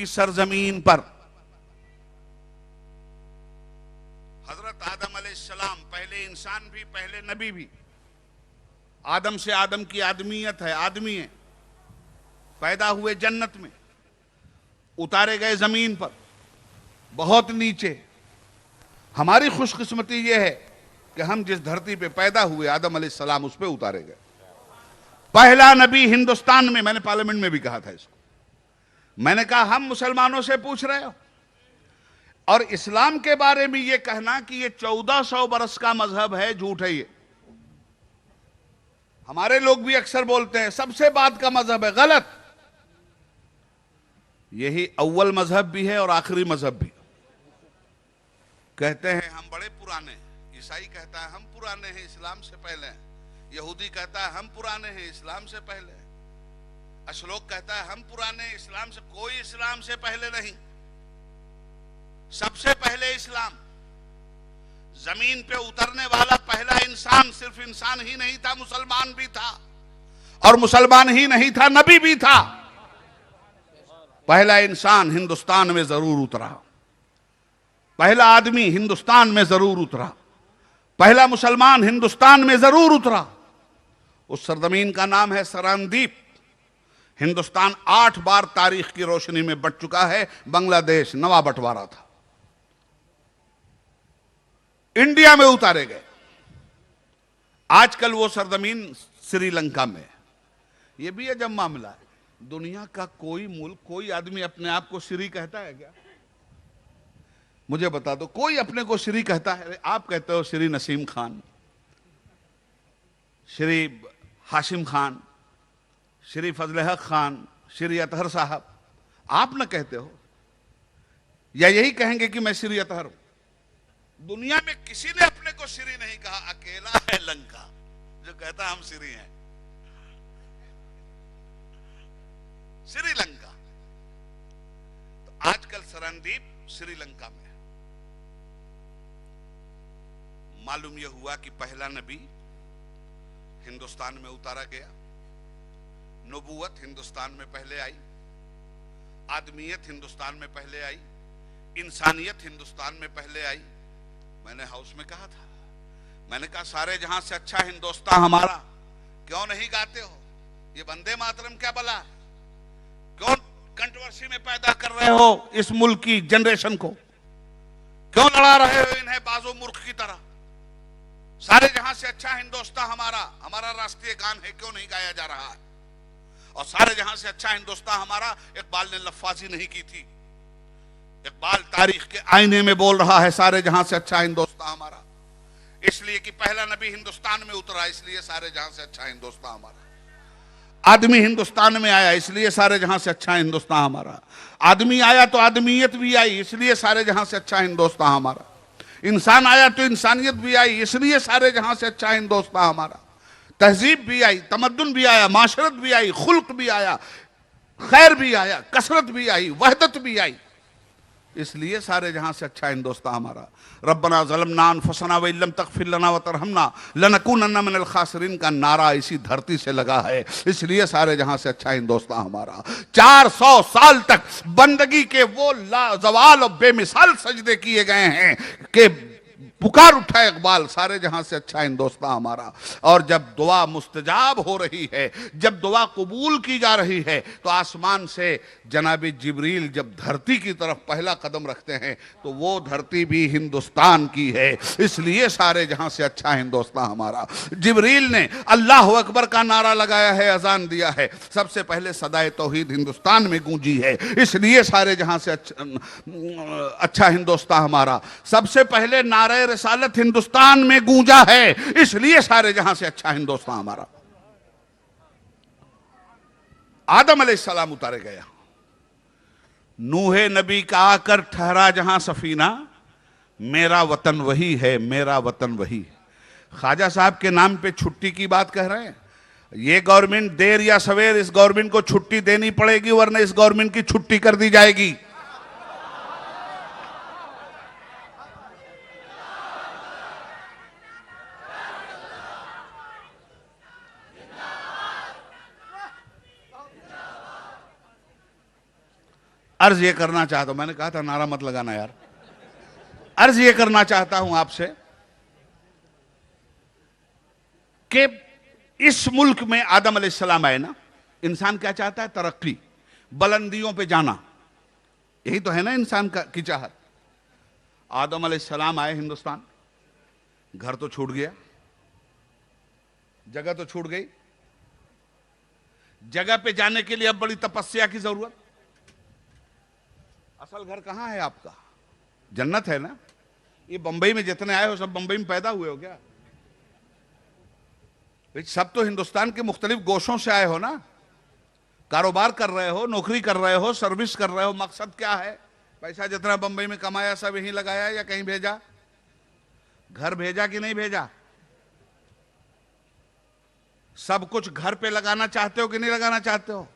सरजमीन पर हजरत आदम अलैहिस्सलाम, पहले इंसान भी पहले नबी भी, आदम से आदम की आदमियत है, आदमी है, पैदा हुए जन्नत में, उतारे गए जमीन पर बहुत नीचे। हमारी खुशकिस्मती यह है कि हम जिस धरती पे पैदा हुए आदम अलैहिस्सलाम उस पे उतारे गए। पहला नबी हिंदुस्तान में, मैंने पार्लियामेंट में भी कहा था इसको। मैंने कहा हम मुसलमानों से पूछ रहे हो और इस्लाम के बारे में यह कहना कि ये 1400 बरस का मजहब है, झूठ है। ये हमारे लोग भी अक्सर बोलते हैं सबसे बाद का मजहब है, गलत। यही अव्वल मजहब भी है और आखिरी मजहब भी। कहते हैं हम बड़े पुराने, ईसाई कहता है हम पुराने हैं, इस्लाम से पहले हैं। यहूदी कहता है हम पुराने हैं, इस्लाम से पहले हैं। अशलोक कहता है हम पुराने हैं, इस्लाम से। कोई इस्लाम से पहले नहीं, सबसे पहले इस्लाम। जमीन पे उतरने वाला पहला इंसान सिर्फ इंसान ही नहीं था, मुसलमान भी था, और मुसलमान ही नहीं था, नबी भी था। पहला इंसान हिंदुस्तान में जरूर उतरा, पहला आदमी हिंदुस्तान में जरूर उतरा, पहला मुसलमान हिंदुस्तान में जरूर उतरा। उस सरजमीन का नाम है सरांदीप। हिंदुस्तान 8 बार तारीख की रोशनी में बट चुका है। बांग्लादेश नवा बंटवारा था, इंडिया में उतारे गए। आजकल वो सरजमीन श्रीलंका में। ये भी अजब मामला है, दुनिया का कोई मुल्क, कोई आदमी अपने आप को श्री कहता है क्या? मुझे बता दो, कोई अपने को श्री कहता है? आप कहते हो श्री नसीम खान, श्री हाशिम खान, श्री फजल हक खान, श्री अतहर साहब, आप ना कहते हो? या यही कहेंगे कि मैं श्री अतहर हूं? दुनिया में किसी ने अपने को श्री नहीं कहा, अकेला है लंका जो कहता हम श्री हैं। श्रीलंका। तो आजकल सरांदीप श्रीलंका में है। मालूम यह हुआ कि पहला नबी हिंदुस्तान में उतारा गया, नबूवत हिंदुस्तान में पहले आई, आदमियत हिंदुस्तान में पहले आई, इंसानियत हिंदुस्तान में पहले आई। मैंने हाउस में कहा था, मैंने कहा सारे जहां से अच्छा हिंदुस्तान हमारा, क्यों नहीं गाते हो? ये वंदे मातरम क्या बला? क्यों कंट्रोवर्सी में पैदा कर रहे हो इस मुल्क की जनरेशन को? क्यों लड़ा रहे हो इन्हें बाजो मूर्ख की तरह? सारे जहां से अच्छा हिंदुस्तान हमारा, हमारा राष्ट्रीय गान है, क्यों नहीं गाया जा रहा है? और सारे जहां से अच्छा हिंदुस्तान हमारा, इकबाल ने लफ्फाजी नहीं की थी। इकबाल तारीख के आईने में बोल रहा है सारे जहां से अच्छा हिंदुस्तान हमारा, इसलिए कि पहला नबी हिंदुस्तान में उतरा, इसलिए सारे जहां से अच्छा हिंदुस्तान हमारा। आदमी हिंदुस्तान में आया, इसलिए सारे जहां से अच्छा हिंदुस्तान हमारा। आदमी आया तो आदमियत भी आई, इसलिए सारे जहां से अच्छा हिंदुस्तान हमारा। इंसान आया तो इंसानियत भी आई, इसलिए सारे जहां से अच्छा हिंदुस्तान हमारा। तहजीब भी आई, तमद्दुन भी आया, माशरत भी आई, खुल्क भी आया, खैर भी आया, कसरत भी आई, वहदत भी आई, इसलिए सारे जहां से अच्छा हिंदुस्तान हमारा। रब्बना ज़लमना अनफुसना व इल्लम तग़फिर लना व तरहमना लनकूनन्ना मिनल खासिरीन का नारा इसी धरती से लगा है, इसलिए सारे जहां से अच्छा हिंदुस्तान हमारा। 400 साल तक बंदगी के वो लाजवाल और बेमिसाल सजदे किए गए हैं कि पुकार उठा इकबाल, सारे जहां से अच्छा हिंदुस्तान हमारा। और जब दुआ मुस्तजाब हो रही है, जब दुआ कबूल की जा रही है, तो आसमान से जनाब जिब्रील जब धरती की तरफ पहला कदम रखते हैं तो वो धरती भी हिंदुस्तान की है, इसलिए सारे जहां से अच्छा हिंदुस्तान हमारा। जिब्रील ने अल्लाह अकबर का नारा लगाया है, अजान दिया है, सबसे पहले सदाए तौहीद हिंदुस्तान में गूंजी है, इसलिए सारे जहां से अच्छा हिंदुस्तान हमारा। सबसे पहले नारे रिसालत हिंदुस्तान में गूंजा है, इसलिए सारे जहां से अच्छा हिंदुस्तान हमारा। आदम अलैहिस्सलाम उतारे गया, नूहे नबी का आकर ठहरा जहां सफीना, मेरा वतन वही है, मेरा वतन वही। ख्वाजा साहब के नाम पे छुट्टी की बात कह रहे हैं। ये गवर्नमेंट देर या सवेर इस गवर्नमेंट को छुट्टी देनी पड़ेगी, वरना इस गवर्नमेंट की छुट्टी कर दी जाएगी। अर्ज ये करना चाहता हूं, मैंने कहा था नारा मत लगाना यार, अर्ज ये करना चाहता हूं आपसे कि इस मुल्क में आदम अलैहिस्सलाम आए ना, इंसान क्या चाहता है? तरक्की, बुलंदियों पे जाना, यही तो है ना इंसान की चाहत। आदम अलैहिस्सलाम आए हिंदुस्तान, घर तो छूट गया, जगह तो छूट गई, जगह पे जाने के लिए अब बड़ी तपस्या की जरूरत। असल घर कहां है आपका? जन्नत है ना। ये बंबई में जितने आए हो सब बंबई में पैदा हुए हो क्या? भाई सब तो हिंदुस्तान के मुख्तलिफ गोशों से आए हो ना, कारोबार कर रहे हो, नौकरी कर रहे हो, सर्विस कर रहे हो। मकसद क्या है? पैसा जितना बंबई में कमाया सब यहीं लगाया या कहीं भेजा? घर भेजा कि नहीं भेजा? सब कुछ घर पे लगाना चाहते हो कि नहीं लगाना चाहते हो?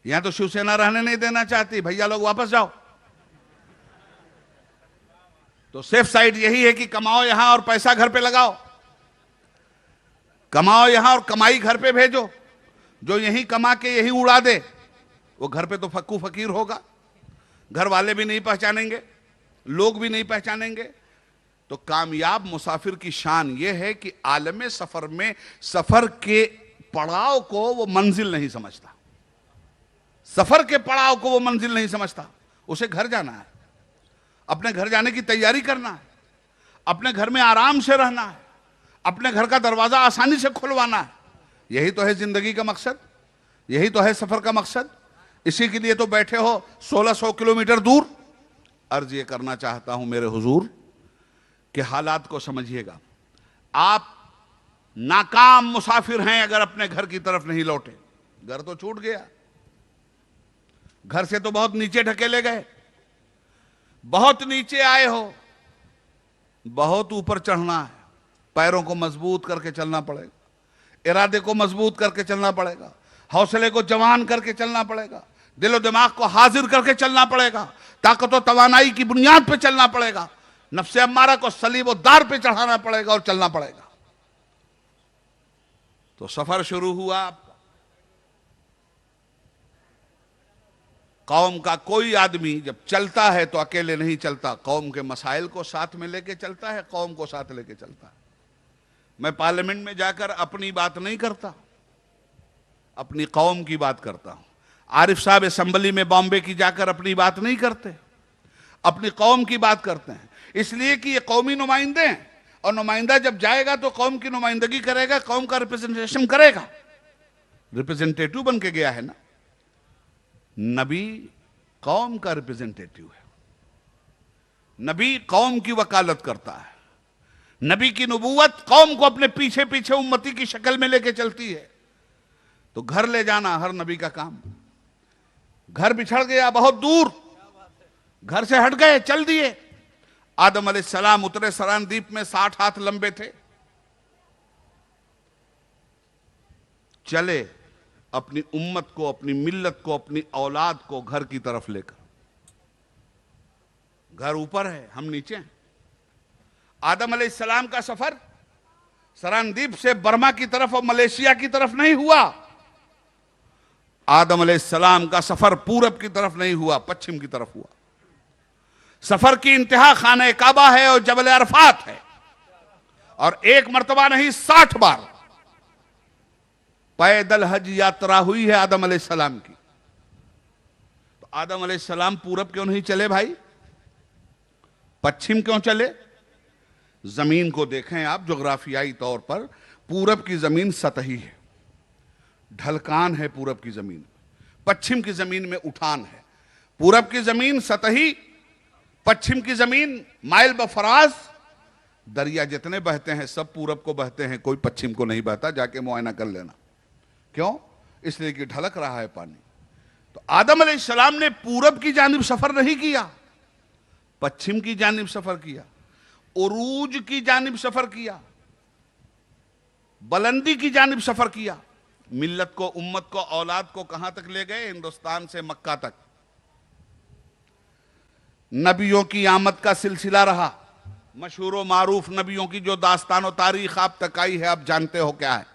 यहां तो शिवसेना रहने नहीं देना चाहती, भैया लोग वापस जाओ। तो सेफ साइड यही है कि कमाओ यहां और पैसा घर पे लगाओ, कमाओ यहां और कमाई घर पे भेजो। जो यहीं कमा के यहीं उड़ा दे वो घर पे तो फक्कू फकीर होगा, घर वाले भी नहीं पहचानेंगे, लोग भी नहीं पहचानेंगे। तो कामयाब मुसाफिर की शान यह है कि आलमे सफर में सफर के पड़ाव को वो मंजिल नहीं समझता, सफर के पड़ाव को वो मंजिल नहीं समझता। उसे घर जाना है, अपने घर जाने की तैयारी करना है, अपने घर में आराम से रहना है, अपने घर का दरवाजा आसानी से खुलवाना है। यही तो है जिंदगी का मकसद, यही तो है सफर का मकसद। इसी के लिए तो बैठे हो 1600 किलोमीटर दूर। अर्ज ये करना चाहता हूं मेरे हुजूर कि हालात को समझिएगा। आप नाकाम मुसाफिर हैं अगर अपने घर की तरफ नहीं लौटे। घर तो छूट गया, घर से तो बहुत नीचे ढकेले गए, बहुत नीचे आए हो, बहुत ऊपर चढ़ना है। पैरों को मजबूत करके चलना पड़ेगा, इरादे को मजबूत करके चलना पड़ेगा, हौसले को जवान करके चलना पड़ेगा, दिलो दिमाग को हाजिर करके चलना पड़ेगा, ताकत और तवानाई की बुनियाद पे चलना पड़ेगा, नफ्से अम्मारा को सलीब और दार पे चढ़ाना पड़ेगा और चलना पड़ेगा। तो सफर शुरू हुआ आपका। कौम का कोई आदमी जब चलता है तो अकेले नहीं चलता, कौम के मसाइल को साथ में लेके चलता है, कौम को साथ लेके चलता है। मैं पार्लियामेंट में जाकर अपनी बात नहीं करता, अपनी कौम की बात करता हूं। आरिफ साहब असेंबली में बॉम्बे की जाकर अपनी बात नहीं करते, अपनी कौम की बात करते हैं। इसलिए कि ये कौमी नुमाइंदे हैं और नुमाइंदा जब जाएगा तो कौम की नुमाइंदगी करेगा, कौम का रिप्रेजेंटेशन करेगा। रिप्रेजेंटेटिव बन के गया है ना। नबी कौम का रिप्रेजेंटेटिव है, नबी कौम की वकालत करता है। नबी की नबूवत कौम को अपने पीछे पीछे उम्मती की शक्ल में लेके चलती है। तो घर ले जाना हर नबी का काम। घर बिछड़ गया बहुत दूर, घर से हट गए, चल दिए। आदम अलैहिस्सलाम उतरे सरान द्वीप में, 60 हाथ लंबे थे, चले अपनी उम्मत को, अपनी मिल्लत को, अपनी औलाद को घर की तरफ लेकर। घर ऊपर है, हम नीचे हैं। आदम अलैहिस्सलाम का सफर सरान द्वीप से बर्मा की तरफ और मलेशिया की तरफ नहीं हुआ। आदम अलैहिस्सलाम का सफर पूरब की तरफ नहीं हुआ, पश्चिम की तरफ हुआ। सफर की इंतहा खाने काबा है और जबल अरफात है। और एक मर्तबा नहीं 60 बार पैदल हज यात्रा हुई है आदम अलैहिस्सलाम की। तो आदम अलैहिस्सलाम पूरब क्यों नहीं चले भाई, पश्चिम क्यों चले? जमीन को देखें आप, ज्योग्राफियाई तौर पर पूरब की जमीन सतही है, ढलकान है पूरब की जमीन, पश्चिम की जमीन में उठान है। पूरब की जमीन सतही, पश्चिम की जमीन माइल बफराज। दरिया जितने बहते हैं सब पूरब को बहते हैं, कोई पश्चिम को नहीं बहता, जाके मुआयना कर लेना। क्यों? इसलिए कि ढलक रहा है पानी। तो आदम अलैहिस्सलाम ने पूरब की जानिब सफर नहीं किया, पश्चिम की जानिब सफर किया, उरूज की जानिब सफर किया, बुलंदी की जानिब सफर किया। मिल्लत को, उम्मत को, औलाद को कहां तक ले गए? हिंदुस्तान से मक्का तक। नबियों की आमद का सिलसिला रहा। मशहूर व मारूफ नबियों की जो दास्तान और तारीख आप तक आई है, आप जानते हो क्या है।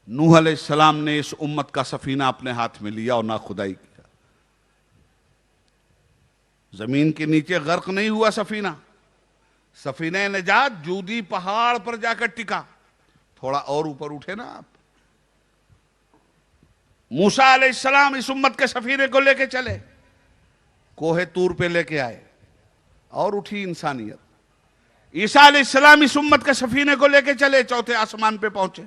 नूह अलैहिस्सलाम ने इस उम्मत का सफीना अपने हाथ में लिया और ना खुदाई किया। जमीन के नीचे गर्क नहीं हुआ सफीना, सफीना नजात जूदी पहाड़ पर जाकर टिका। थोड़ा और ऊपर उठे ना आप। मूसा अलैहिस्सलाम इस उम्मत के सफीने को लेके चले, कोहे तूर पे लेके आए और उठी इंसानियत। ईसा अलैहिस्सलाम इस उम्मत के सफीने को लेके चले, चौथे आसमान पे पहुंचे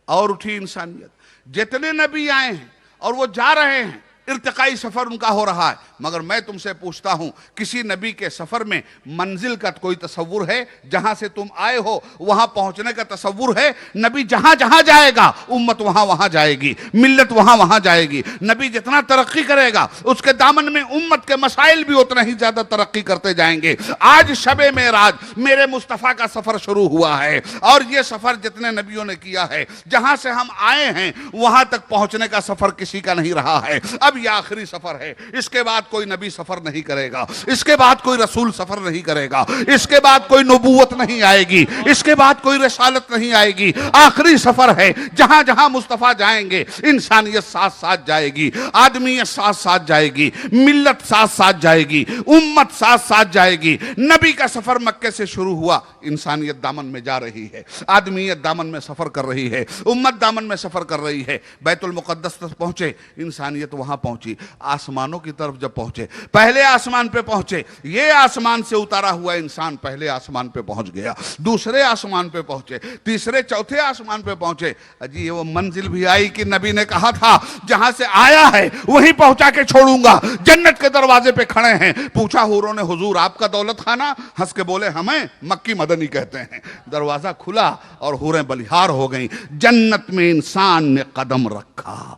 और उठी इंसानियत। जितने नबी आए हैं और वो जा रहे हैं, इर्तिकाई सफर उनका हो रहा है, मगर मैं तुमसे पूछता हूं, किसी नबी के सफर में मंजिल का कोई तसव्वुर है? जहां से तुम आए हो वहां पहुंचने का तसव्वुर है? नबी जहां जहां जाएगा उम्मत वहां वहां जाएगी, मिल्लत वहां वहां जाएगी। नबी जितना तरक्की करेगा उसके दामन में उम्मत के मसाइल भी उतना ही ज्यादा तरक्की करते जाएंगे। आज शबे मेराज मेरे मुस्तफा का सफर शुरू हुआ है और यह सफर जितने नबियों ने किया है, जहां से हम आए हैं वहां तक पहुंचने का सफर किसी का नहीं रहा है। अब यह आखिरी सफर है, इसके बाद कोई नबी सफर नहीं करेगा, इसके बाद कोई रसूल सफर नहीं करेगा, इसके बाद कोई नबूवत नहीं आएगी, इसके बाद कोई रसालत नहीं आएगी। आखिरी सफर है, जहां जहां मुस्तफा जाएंगे इंसानियत साथ साथ जाएगी, आदमियत साथ साथ जाएगी, मिल्लत साथ साथ जाएगी, उम्मत साथ साथ जाएगी। नबी का सफर मक्के से शुरू हुआ, इंसानियत दामन में जा रही है, आदमियत दामन में सफर कर रही है, उम्मत दामन में सफर कर रही है। बैतुल मुकद्दस तक पहुंचे, इंसानियत वहां पहुंची। आसमानों की तरफ जब पहुंचे, पहले आसमान पे पहुंचे, ये आसमान से उतारा हुआ इंसान पहले आसमान पे पहुंच गया, दूसरे आसमान पे पहुंचे, तीसरे चौथे आसमान पे पहुंचे। अजी ये वो मंजिल भी आई कि नबी ने कहा था जहां से आया है वहीं पहुंचा के छोड़ूंगा। जन्नत के दरवाजे पे खड़े हैं, पूछा हूरों ने, हुजूर आपका दौलत खाना? हंस के बोले हमें मक्की मदनी कहते हैं। दरवाजा खुला और हूरें बलिहार हो गई। जन्नत में इंसान ने कदम रखा।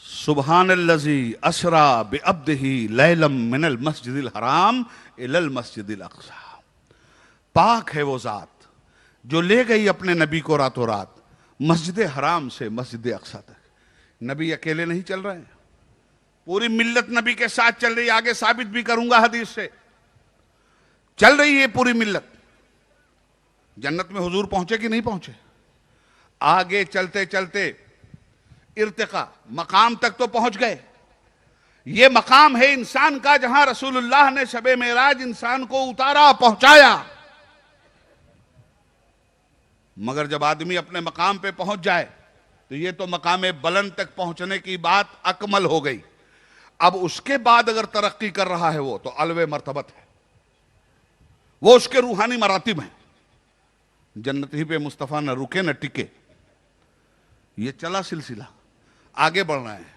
सुब्हानल्लज़ी असरा बिअब्दिही लैलम मिनल मस्जिदिल हराम इलल मस्जिदिल अक़सा। पाक है वो जात जो ले गई अपने नबी को रातों रात मस्जिद हराम से मस्जिद अक़सा तक। नबी अकेले नहीं चल रहे हैं, पूरी मिल्लत नबी के साथ चल रही है। आगे साबित भी करूंगा हदीस से, चल रही है पूरी मिल्लत। जन्नत में हुजूर पहुंचे कि नहीं पहुंचे? आगे चलते चलते इर्तिका मकाम तक तो पहुंच गए। ये मकाम है इंसान का जहां रसूलुल्लाह ने शबे मेराज इंसान को उतारा, पहुंचाया। मगर जब आदमी अपने मकाम पे पहुंच जाए तो ये तो मकाम बुलंद तक पहुंचने की बात अकमल हो गई। अब उसके बाद अगर तरक्की कर रहा है वो तो अलवे मर्तबत है, वो उसके रूहानी मरातिब हैं। जन्नत ही पे मुस्तफा न रुके न टिके, ये चला सिलसिला, आगे बढ़ना है।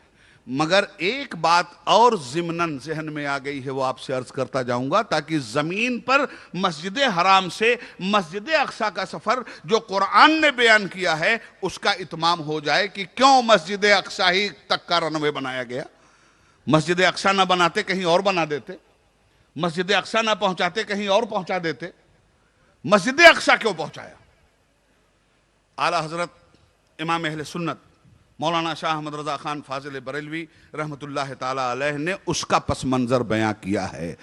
मगर एक बात और ज़िम्नन ज़हन में आ गई है, वो आपसे अर्ज करता जाऊंगा ताकि ज़मीन पर मस्जिद हराम से मस्जिद अक़सा का सफ़र जो कुरान ने बयान किया है उसका इत्माम हो जाए कि क्यों मस्जिद अक़सा ही तक का रनवे बनाया गया। मस्जिद अक़सा ना बनाते कहीं और बना देते, मस्जिद अक़सा ना पहुंचाते कहीं और पहुंचा देते, मस्जिद अक़सा क्यों पहुंचाया? आला हज़रत इमाम अहले सुन्नत मौलाना शाह अहमद रज़ा खान फाजिल बरेलवी रहमतुल्लाह ताला अलैह ने उसका पस मंज़र बयां किया है।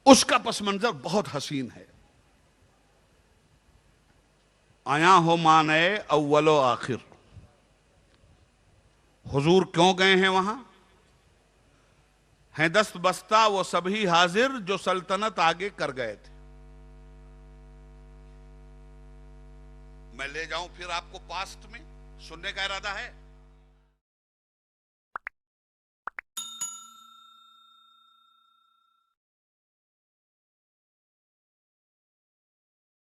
उसका पस मंज़र बहुत हसीन है। आया हो माने अव्वलो आखिर, हुजूर क्यों गए हैं वहां? हैं दस्त बस्ता वो सभी हाजिर जो सल्तनत आगे कर गए थे। मैं ले जाऊं फिर आपको पास्ट में, सुनने का इरादा है?